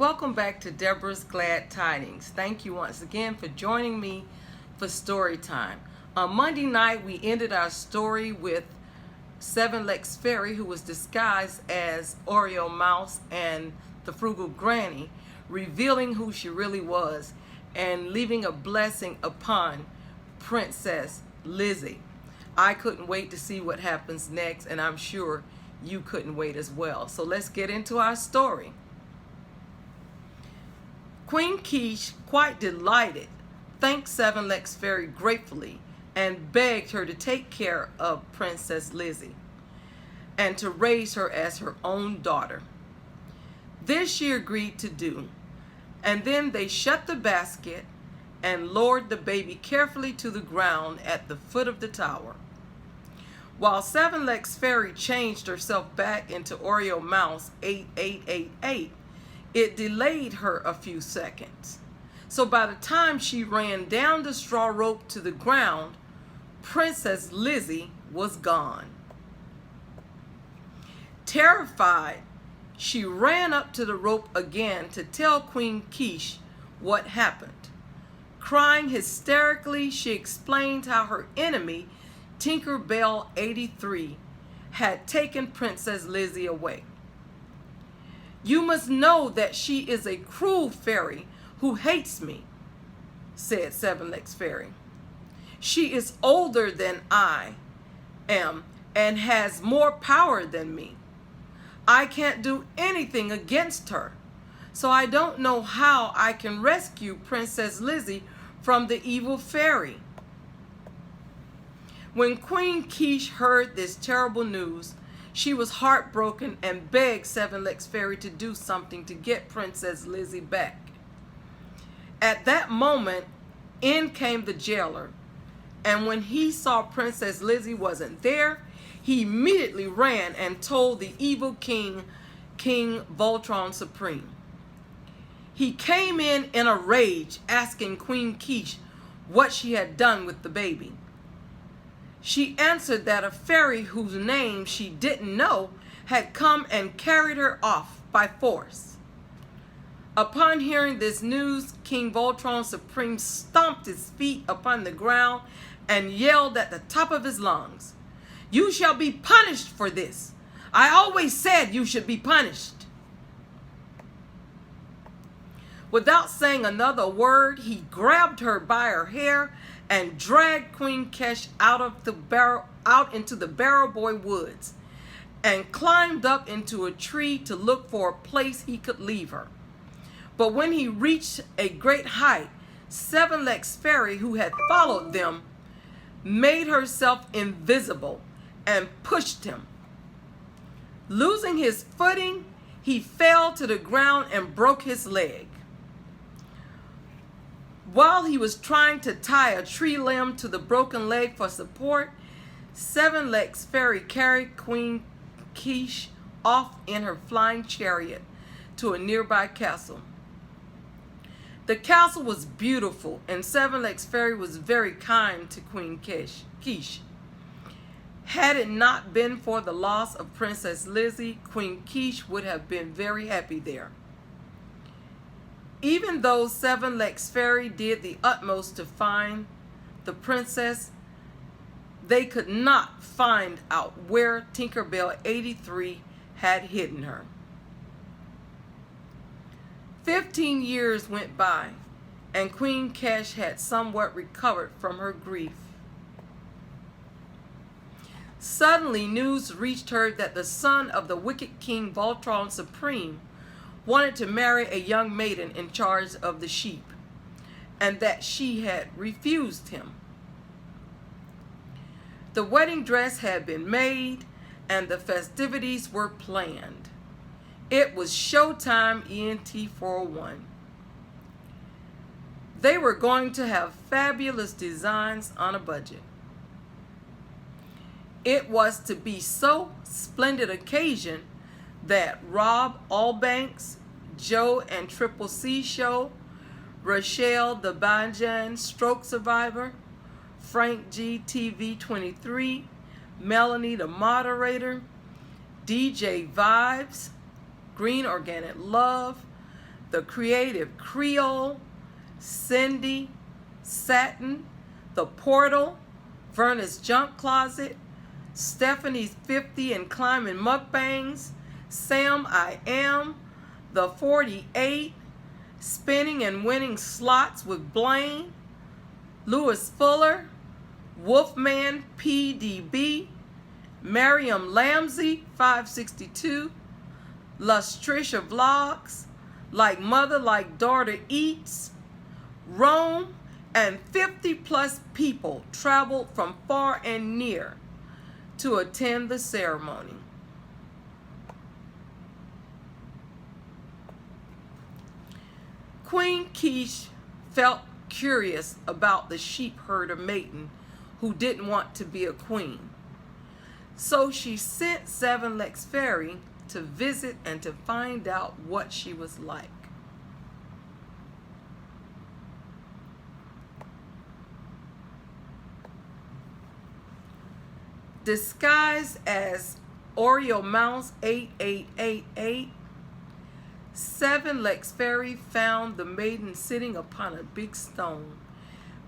welcome back to Deborah's Glad Tidings. Thank you once again for joining me for story time. On Monday night, we ended our story with Seven Legs Fairy, who was disguised as Oreo Mouse and the Frugal Granny, revealing who she really was and leaving a blessing upon Princess Lizzy. I couldn't wait to see what happens next, and I'm sure you couldn't wait as well. So let's get into our story. Queen Quiche, quite delighted, thanked Seven Legs Fairy gratefully and begged her to take care of Princess Lizzy and to raise her as her own daughter. This she agreed to do, and then they shut the basket and lowered the baby carefully to the ground at the foot of the tower. While Seven Legs Fairy changed herself back into Oreo Mouse 8888, it delayed her a few seconds. So by the time she ran down the straw rope to the ground, Princess Lizzy was gone. Terrified, she ran up to the rope again to tell Queen Quiche what happened. Crying hysterically, she explained how her enemy, Tinkerbell 83, had taken Princess Lizzy away. "You must know that she is a cruel fairy who hates me," said Seven Legs Fairy. "She is older than I am and has more power than me. I can't do anything against her, so I don't know how I can rescue Princess Lizzy from the evil fairy." When Queen Quiche heard this terrible news, she was heartbroken and begged Seven Legs Fairy to do something to get Princess Lizzy back. At that moment, in came the jailer, and when he saw Princess Lizzy wasn't there, he immediately ran and told the evil king, King Voltron Supreme. He came in a rage, asking Queen Quiche what she had done with the baby. She answered that a fairy whose name she didn't know had come and carried her off by force. Upon hearing this news, King Voltron Supreme stomped his feet upon the ground and yelled at the top of his lungs, "You shall be punished for this. I always said you should be punished." Without saying another word, he grabbed her by her hair and dragged Queen Quiche out into the Barrel Boy Woods and climbed up into a tree to look for a place he could leave her. But when he reached a great height, Seven Legs Fairy, who had followed them, made herself invisible and pushed him. Losing his footing, he fell to the ground and broke his leg. While he was trying to tie a tree limb to the broken leg for support, Seven Legs Fairy carried Queen Quiche off in her flying chariot to a nearby castle. The castle was beautiful, and Seven Legs Fairy was very kind to Queen Quiche. Had it not been for the loss of Princess Lizzy, Queen Quiche would have been very happy there. Even though Seven Legs Fairy did the utmost to find the princess, they could not find out where Tinkerbell 83 had hidden her. 15 years went by, and Queen Quiche had somewhat recovered from her grief. Suddenly, news reached her that the son of the wicked King Voltron Supreme wanted to marry a young maiden in charge of the sheep, and that she had refused him. The wedding dress had been made, and the festivities were planned. It was showtime ENT 401. They were going to have fabulous designs on a budget. It was to be so splendid occasion that Rob Allbanks, Joe and Triple C Show, Rochelle TheBajanStrokeSurvior, Frank G TV 23, Melanie the Moderator, DJ Vybez, Green Organic Love, the creative Creole, Cindy, Satin, The Portal, Verna's Junk Closet, Stephanie's 50 and Climbing Mukbangs, Sam I Am, The 48, Spinning and Winning Slots with Blain, Lewis Fuller, Wolfman PDB, Mariam Lamsey 562, Lustricia Vlogs, Like Mother Like Daughter Eats, Rome, and 50 plus people traveled from far and near to attend the ceremony. Queen Quiche felt curious about the sheep herder maiden who didn't want to be a queen. So she sent Seven Legs Fairy to visit and to find out what she was like. Disguised as Oreo Mouse 8888, Seven Legs Fairy found the maiden sitting upon a big stone,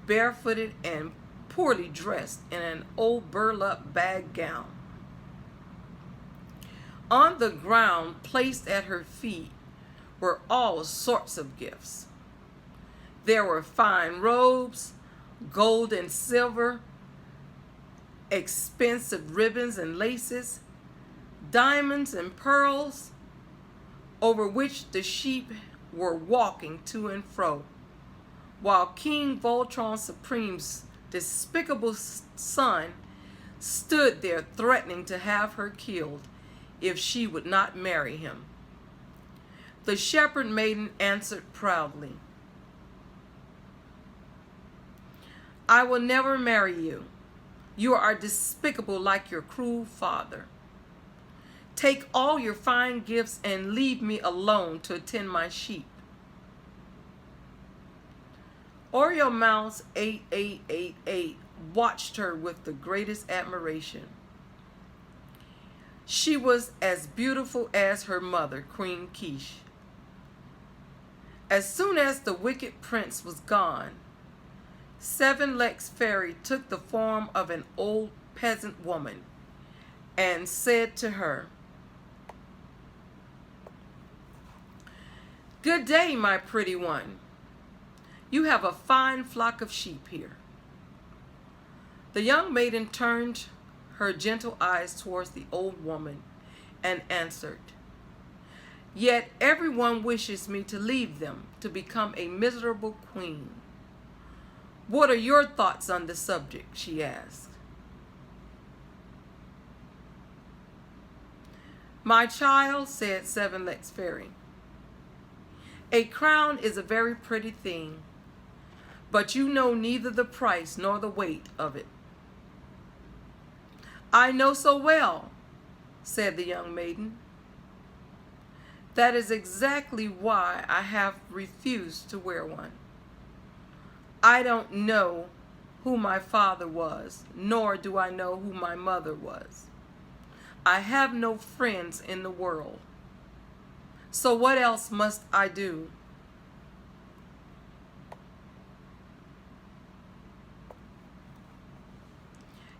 barefooted and poorly dressed in an old burlap bag gown. On the ground, placed at her feet, were all sorts of gifts. There were fine robes, gold and silver, expensive ribbons and laces, diamonds and pearls, over which the sheep were walking to and fro, while King Voltron Supreme's despicable son stood there threatening to have her killed if she would not marry him. The shepherd maiden answered proudly, "I will never marry you. You are despicable like your cruel father. Take all your fine gifts and leave me alone to attend my sheep." Oreo Mouse 8888 watched her with the greatest admiration. She was as beautiful as her mother, Queen Quiche. As soon as the wicked prince was gone, Seven Legs Fairy took the form of an old peasant woman and said to her, "Good day, my pretty one. You have a fine flock of sheep here." The young maiden turned her gentle eyes towards the old woman and answered, "Yet everyone wishes me to leave them to become a miserable queen. What are your thoughts on the subject?" she asked. "My child," said Seven Legs Fairy, "a crown is a very pretty thing, but you know neither the price nor the weight of it." "I know so well," said the young maiden. "That is exactly why I have refused to wear one. I don't know who my father was, nor do I know who my mother was. I have no friends in the world. So what else must I do?"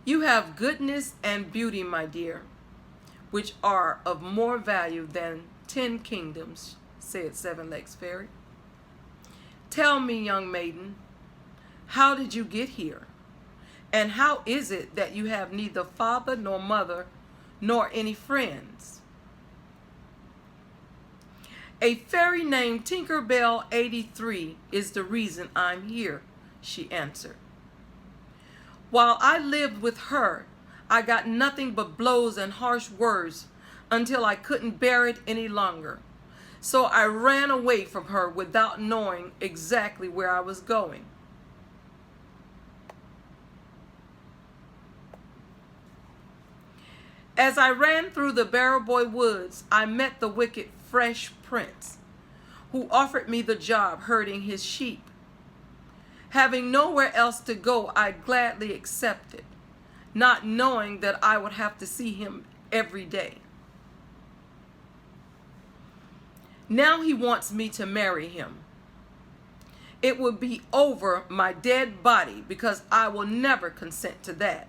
"You have goodness and beauty, my dear, which are of more value than 10 kingdoms, said Seven Legs Fairy. "Tell me, young maiden, how did you get here? And how is it that you have neither father nor mother nor any friends?" "A fairy named Tinkerbell 83 is the reason I'm here," she answered. "While I lived with her, I got nothing but blows and harsh words until I couldn't bear it any longer. So I ran away from her without knowing exactly where I was going." "As I ran through the Barrowboy woods, I met the wicked Fresh Prince, who offered me the job herding his sheep. Having nowhere else to go, I gladly accepted, not knowing that I would have to see him every day. Now he wants me to marry him. It would be over my dead body because I will never consent to that.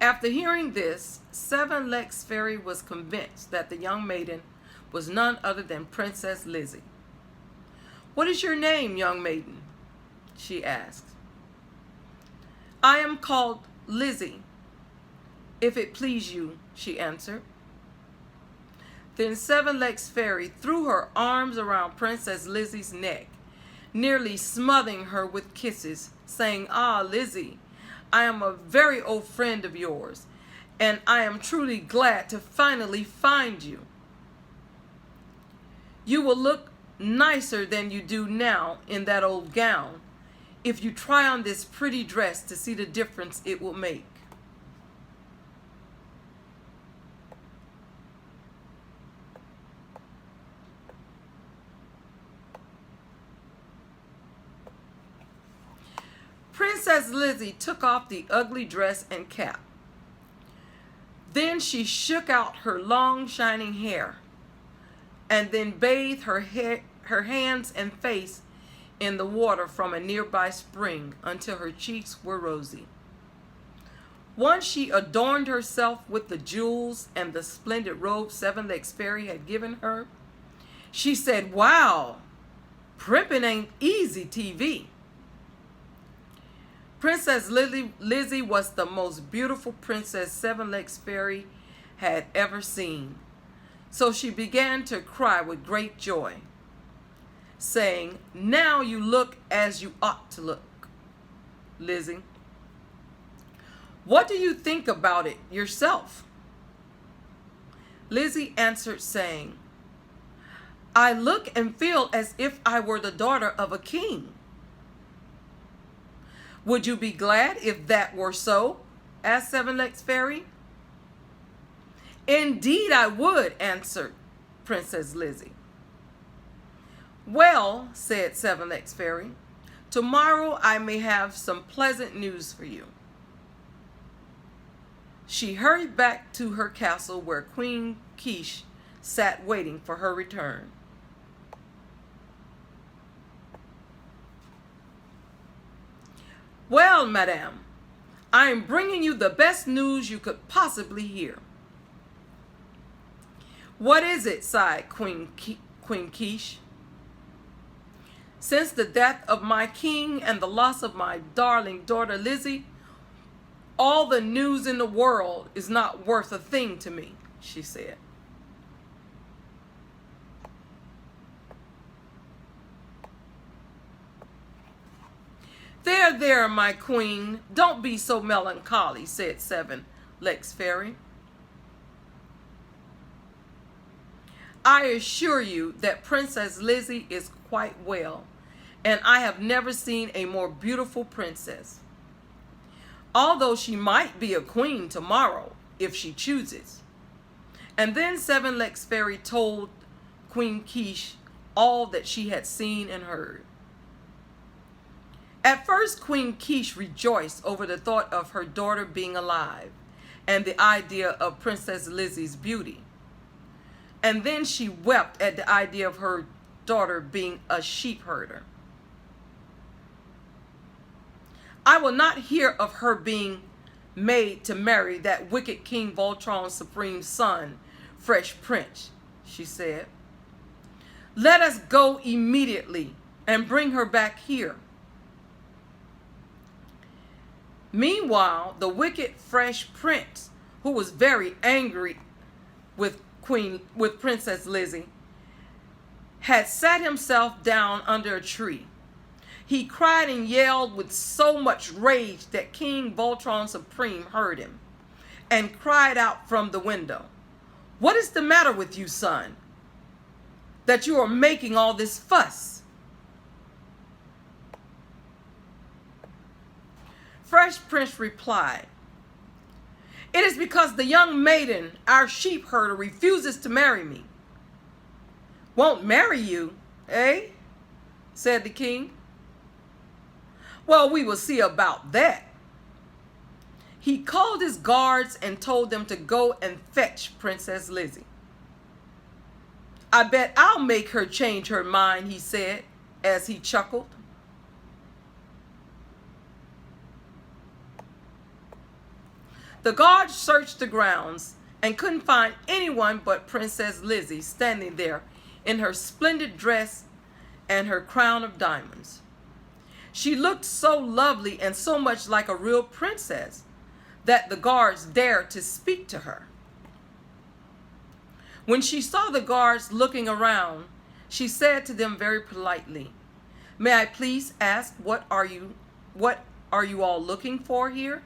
After hearing this, Seven Legs Fairy was convinced that the young maiden was none other than Princess Lizzy. "What is your name, young maiden?" she asked. "I am called Lizzy, if it please you," she answered. Then Seven Legs Fairy threw her arms around Princess Lizzy's neck, nearly smothering her with kisses, saying, "Ah, Lizzy, I am a very old friend of yours, and I am truly glad to finally find you. You will look nicer than you do now in that old gown if you try on this pretty dress to see the difference it will make." Princess Lizzy took off the ugly dress and cap. Then she shook out her long shining hair and then bathed her hands and face in the water from a nearby spring until her cheeks were rosy. Once she adorned herself with the jewels and the splendid robe Seven Legs Fairy had given her, she said, "Wow, primping ain't easy TV." Princess Lizzy was the most beautiful princess Seven Legs Fairy had ever seen. So she began to cry with great joy, saying, "Now you look as you ought to look, Lizzy. What do you think about it yourself?" Lizzy answered, saying, "I look and feel as if I were the daughter of a king." "Would you be glad if that were so?" asked Seven Legs Fairy. "Indeed I would," answered Princess Lizzy. "Well," said Seven Legs Fairy, "tomorrow I may have some pleasant news for you." She hurried back to her castle where Queen Quiche sat waiting for her return. "Well, Madame, I am bringing you the best news you could possibly hear." "What is it?" sighed Queen Quiche. "Since the death of my king and the loss of my darling daughter Lizzy, all the news in the world is not worth a thing to me," she said. There, my queen, don't be so melancholy," said Seven Legs Fairy. "I assure you that Princess Lizzy is quite well, and I have never seen a more beautiful princess. Although she might be a queen tomorrow, if she chooses." And then Seven Legs Fairy told Queen Quiche all that she had seen and heard. At first, Queen Quiche rejoiced over the thought of her daughter being alive and the idea of Princess Lizzy's beauty. And then she wept at the idea of her daughter being a sheep herder. "I will not hear of her being made to marry that wicked King Voltron's supreme son, Fresh Prince," she said. "Let us go immediately and bring her back here." Meanwhile, the wicked Fresh Prince, who was very angry with Princess Lizzy, had sat himself down under a tree. He cried and yelled with so much rage that King Voltron Supreme heard him and cried out from the window, "What is the matter with you, son, that you are making all this fuss?" Fresh Prince replied, "It is because the young maiden, our sheep herder, refuses to marry me." "Won't marry you, eh?" said the king. "Well, we will see about that. He called his guards and told them to go and fetch Princess Lizzy. "I bet I'll make her change her mind," he said as he chuckled. The guards searched the grounds and couldn't find anyone but Princess Lizzy standing there in her splendid dress and her crown of diamonds. She looked so lovely and so much like a real princess that the guards dared to speak to her. When she saw the guards looking around, she said to them very politely, "May I please ask, what are you all looking for here?"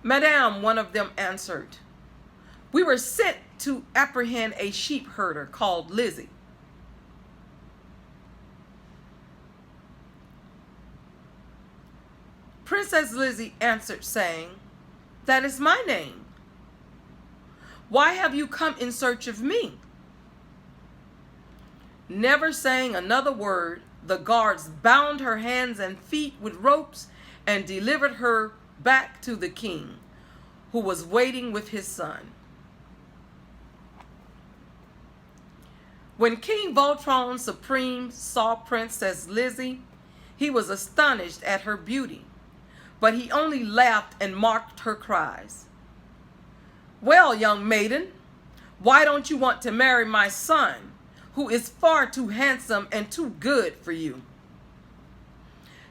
"Madame," one of them answered, "we were sent to apprehend a sheep herder called Lizzy." Princess Lizzy answered, saying, "That is my name. Why have you come in search of me?" Never saying another word, the guards bound her hands and feet with ropes and delivered her back to the king, who was waiting with his son. When King Voltron Supreme saw Princess Lizzy, he was astonished at her beauty, but he only laughed and mocked her cries. "Well, young maiden, why don't you want to marry my son, who is far too handsome and too good for you?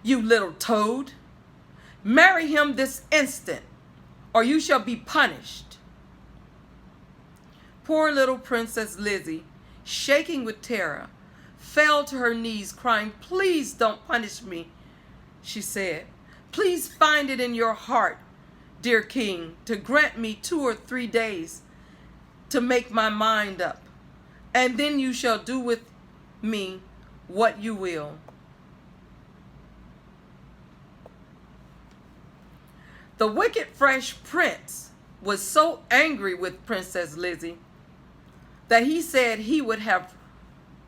You little toad, marry him this instant, or you shall be punished." Poor little Princess Lizzy, shaking with terror, fell to her knees crying, "Please don't punish me," she said. "Please find it in your heart, dear king, to grant me 2 or 3 days to make my mind up, and then you shall do with me what you will." The wicked fresh prince was so angry with Princess Lizzy that he said he would have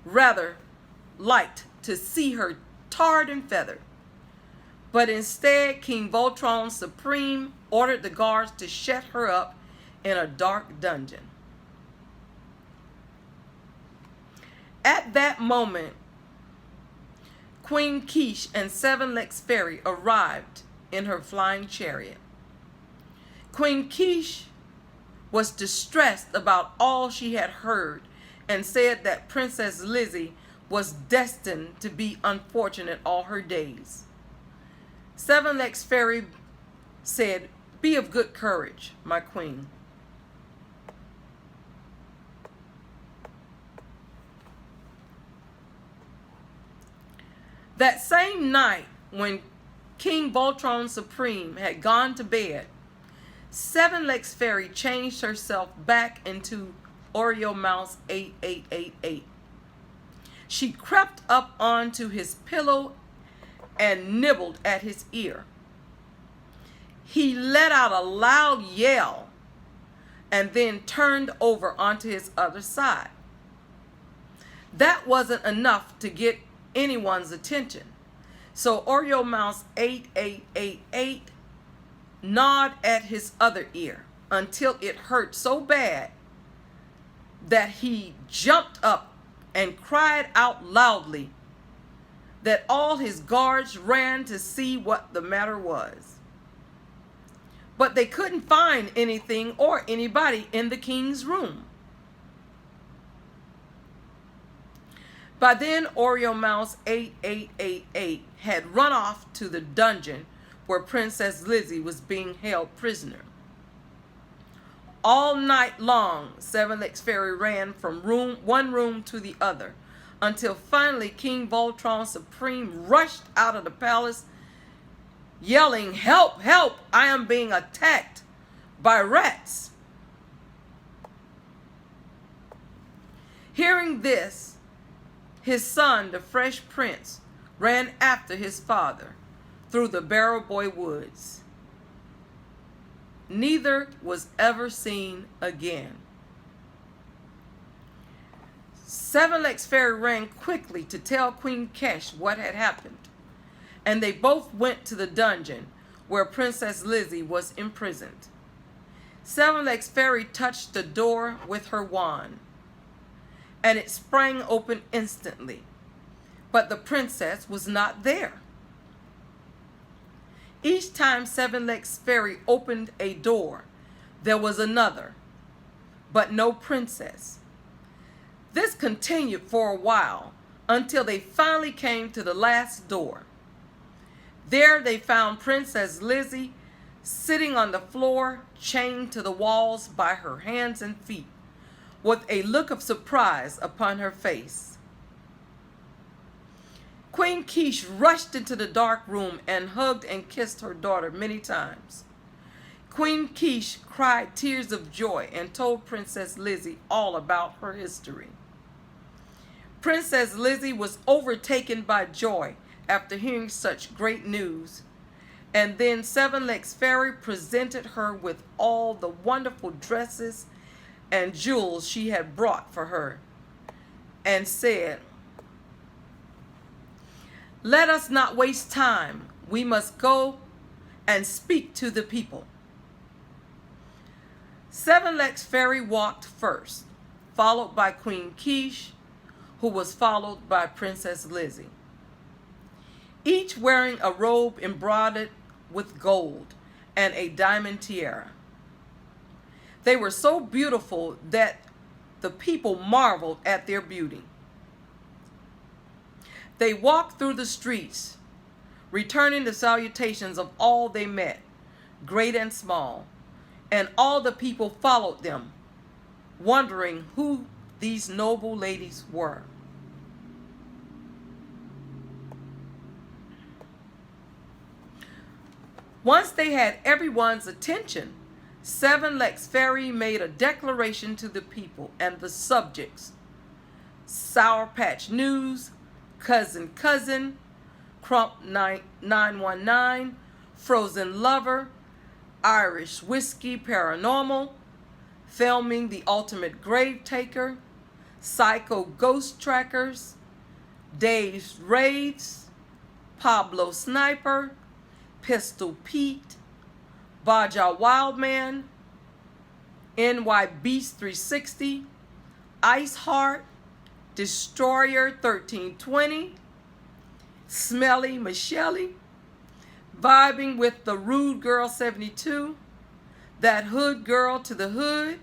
rather liked to see her tarred and feathered. But instead, King Voltron Supreme ordered the guards to shut her up in a dark dungeon. At that moment, Queen Quiche and Seven Legs Fairy arrived in her flying chariot. Queen Quiche was distressed about all she had heard and said that Princess Lizzy was destined to be unfortunate all her days. Seven Legs Fairy said, "Be of good courage, my queen. That same night, when King Voltron Supreme had gone to bed, Seven Legs Fairy changed herself back into Oreo Mouse 8888. She crept up onto his pillow and nibbled at his ear. He let out a loud yell and then turned over onto his other side. That wasn't enough to get anyone's attention, so Oreo Mouse 8888 gnawed at his other ear until it hurt so bad that he jumped up and cried out loudly that all his guards ran to see what the matter was. But they couldn't find anything or anybody in the king's room. By then, Oreo Mouse 8888 had run off to the dungeon where Princess Lizzy was being held prisoner. All night long, Seven Legs Fairy ran from one room to the other, until finally King Voltron Supreme rushed out of the palace yelling, "Help, help, I am being attacked by rats." Hearing this, his son, the Fresh Prince, ran after his father through the Barrel Boy woods. Neither was ever seen again. Seven Legs Fairy ran quickly to tell Queen Kesh what had happened, and they both went to the dungeon where Princess Lizzy was imprisoned. Seven Legs Fairy touched the door with her wand, and it sprang open instantly, but the princess was not there. Each time Seven Legs Fairy opened a door, there was another, but no princess. This continued for a while until they finally came to the last door. There they found Princess Lizzy sitting on the floor, chained to the walls by her hands and feet, with a look of surprise upon her face. Queen Kesh rushed into the dark room and hugged and kissed her daughter many times. Queen Kesh cried tears of joy and told Princess Lizzy all about her history. Princess Lizzy was overtaken by joy after hearing such great news, and then Seven Legs Fairy presented her with all the wonderful dresses and jewels she had brought for her, and said, "Let us not waste time. We must go and speak to the people." Seven Legs Fairy walked first, followed by Queen Kesh, who was followed by Princess Lizzy, each wearing a robe embroidered with gold and a diamond tiara. They were so beautiful that the people marveled at their beauty. They walked through the streets, returning the salutations of all they met, great and small, and all the people followed them, wondering who these noble ladies were. Once they had everyone's attention, Seven Legs Fairy made a declaration to the people and the subjects: Sour Patch News, Cousin Cousin, Crump 919, Frozen Lover, Irish Whiskey Paranormal, Filming the Ultimate Grave Taker, Psycho Ghost Trackers, Dave's Raids, Pablo Sniper, Pistol Pete, Baja Wildman, NY Beast 360, Ice Heart, Destroyer 1320, Smelly Michelle, Vibing with the Rude Girl 72, That Hood Girl to the Hood,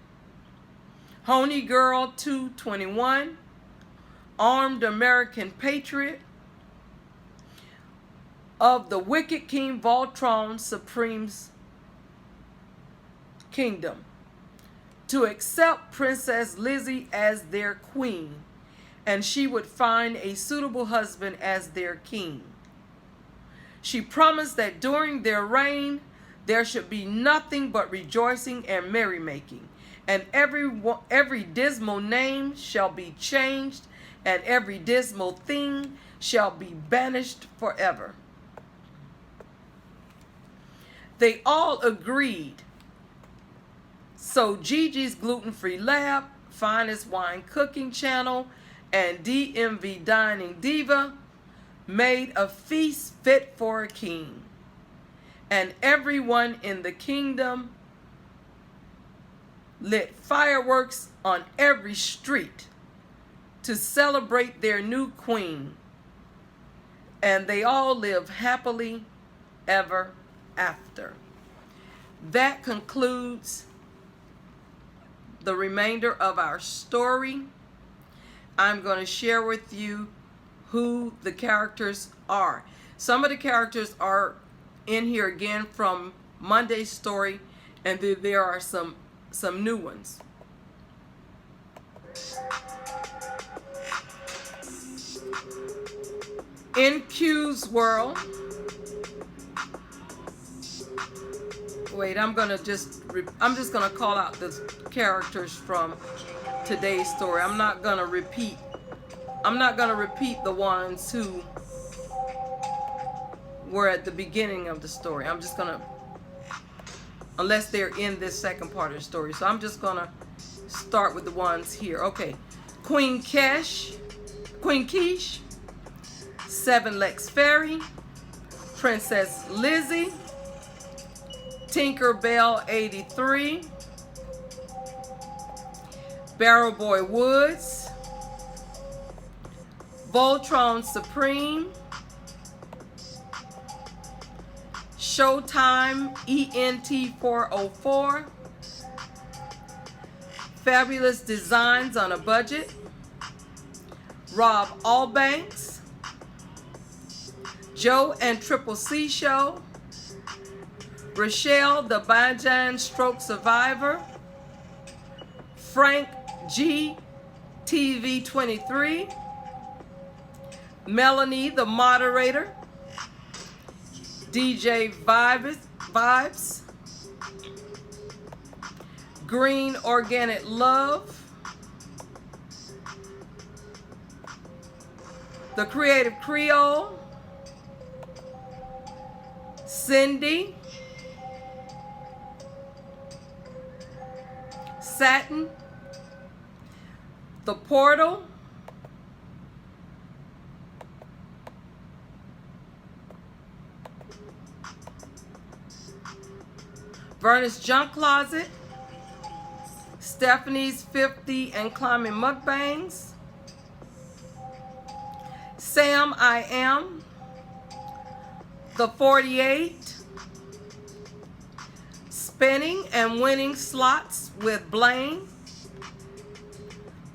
Honey Girl 221, Armed American Patriot, of the Wicked King Voltron Supreme's Kingdom, to accept Princess Lizzy as their queen, and she would find a suitable husband as their king. She promised that during their reign there should be nothing but rejoicing and merrymaking, and every dismal name shall be changed, and every dismal thing shall be banished forever. They all agreed. So Gigi's Gluten-Free Lab, Finest Wine Cooking Channel, and DMV Dining Diva made a feast fit for a king. And everyone in the kingdom lit fireworks on every street to celebrate their new queen. And they all lived happily ever after. That concludes the remainder of our story. I'm going to share with you who the characters are. Some of the characters are in here again from Monday's story, and then there are some new ones. In Q's world, wait, I'm just gonna call out the characters from today's story. I'm not gonna repeat the ones who were at the beginning of the story. I'm just gonna, unless they're in this second part of the story. So I'm just gonna start with the ones here. Okay, Queen Quiche, 7 Lex Fairy, Princess Lizzy, Tinkerbell 83, Barrel Boy Woods, Voltron Supreme, Showtime ENT404, Fabulous Designs on a Budget, Rob Allbanks, Joe and Triple C Show, Rochelle TheBajanStrokeSurvior, Frank G TV 23, Melanie the Moderator, DJ Vybez, Green Organic Love, The Creative Creole, Cindy, Satin, The Portal, Vernus Junk Closet, Stephanie's 50 and Climbing Mukbangs, Sam I Am, The 48, Spinning and Winning Slots with Blain,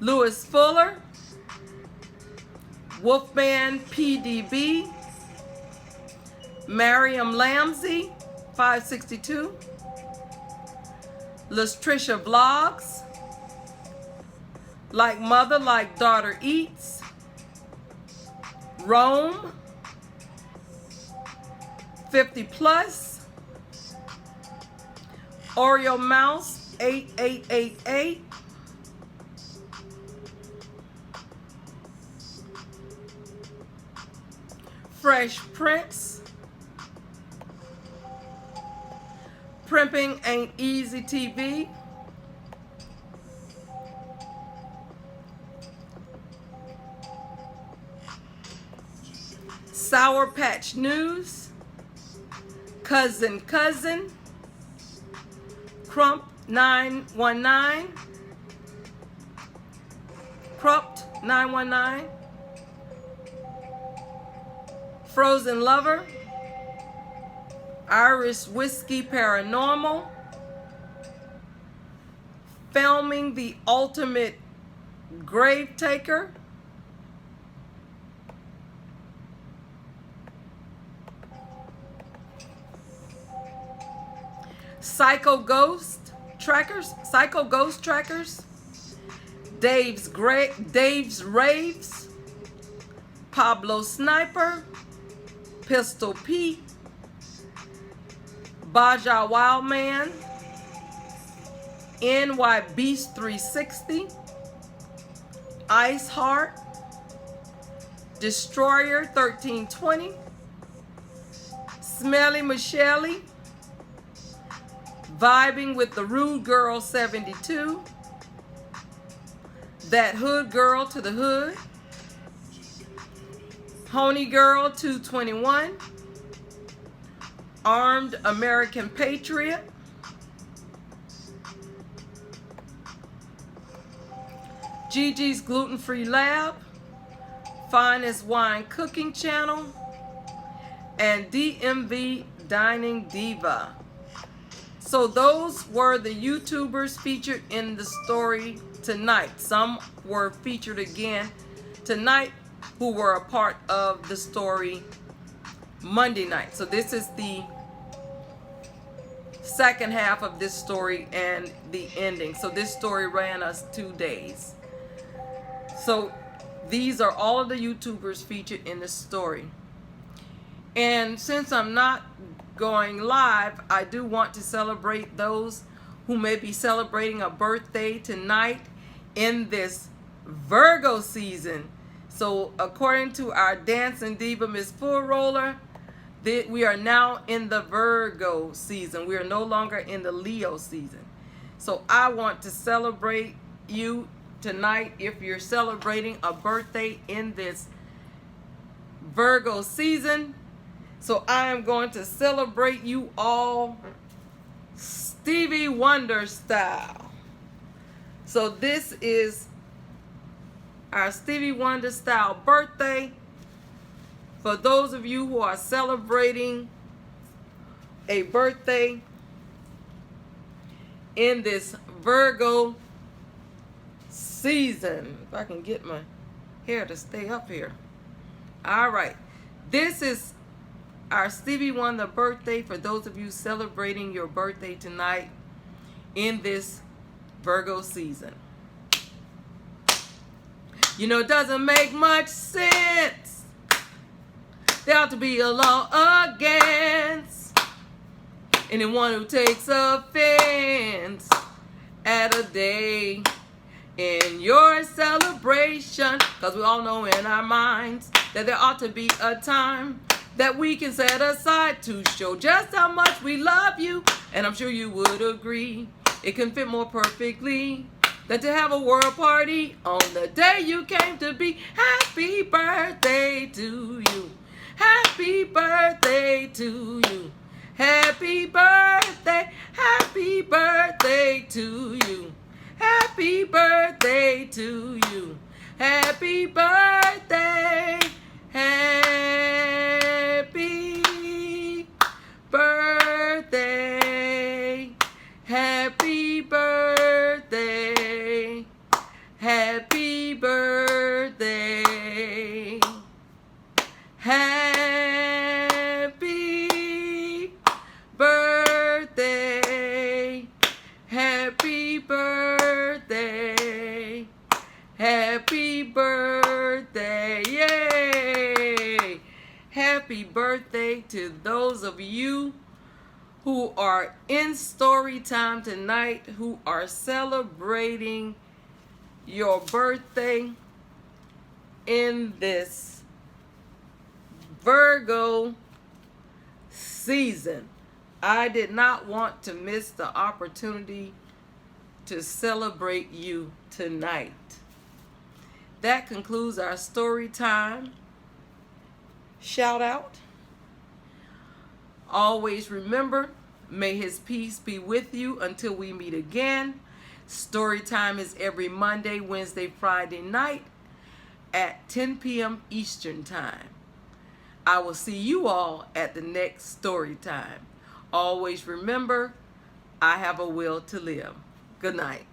Lewis Fuller, Wolfman PDB, Mariam Lamsey 562, Latricia Vlogs, Like Mother Like Daughter Eats, Rome 50 Plus, Oreo Mouse 8888, Fresh Prince, Primping Ain't Easy TV, Sour Patch News, Cousin, Crump 919, Crumped 919, Frozen Lover, Irish Whiskey Paranormal, Filming the Ultimate Grave Taker, Psycho Ghost Trackers, Dave's Raves, Pablo Sniper, Pistol Pete, Baja Wildman, NY Beast 360, Ice Heart, Destroyer 1320, Smelly Michelle, Vibing with the Rude Girl 72, That Hood Girl to the Hood, Honey Girl 221, Armed American Patriot, Gigi's Gluten-Free Lab, Finest Wine Cooking Channel, and DMV Dining Diva. So those were the YouTubers featured in the story tonight. Some were featured again tonight who were a part of the story Monday night. So this is the second half of this story and the ending. So this story ran us 2 days. So these are all of the YouTubers featured in the story. And since I'm not going live, I do want to celebrate those who may be celebrating a birthday tonight in this Virgo season. So according to our dancing diva, Miss Full Roller, we are now in the Virgo season. We are no longer in the Leo season. So I want to celebrate you tonight if you're celebrating a birthday in this Virgo season. So I am going to celebrate you all Stevie Wonder style. So this is our Stevie Wonder style birthday. For those of you who are celebrating a birthday in this Virgo season. If I can get my hair to stay up here. All right. This is our Stevie Wonder birthday for those of you celebrating your birthday tonight in this Virgo season. You know, it doesn't make much sense. There ought to be a law against anyone who takes offense at a day in your celebration. Because we all know in our minds that there ought to be a time that we can set aside to show just how much we love you. And I'm sure you would agree it can fit more perfectly than to have a world party on the day you came to be. Happy birthday to you. Happy birthday to you. Happy birthday to you. Happy birthday to you. Happy birthday. Happy birthday. Happy birthday. Happy birthday. Happy birthday. Happy birthday. Happy birthday. Yay! Happy birthday to those of you who are in story time tonight, who are celebrating your birthday in this Virgo season. I did not want to miss the opportunity to celebrate you tonight. That concludes our story time shout out. Always remember, may his peace be with you until we meet again. Story time is every Monday, Wednesday, Friday night at 10 p.m. Eastern Time. I will see you all at the next story time. Always remember, I have a will to live. Good night.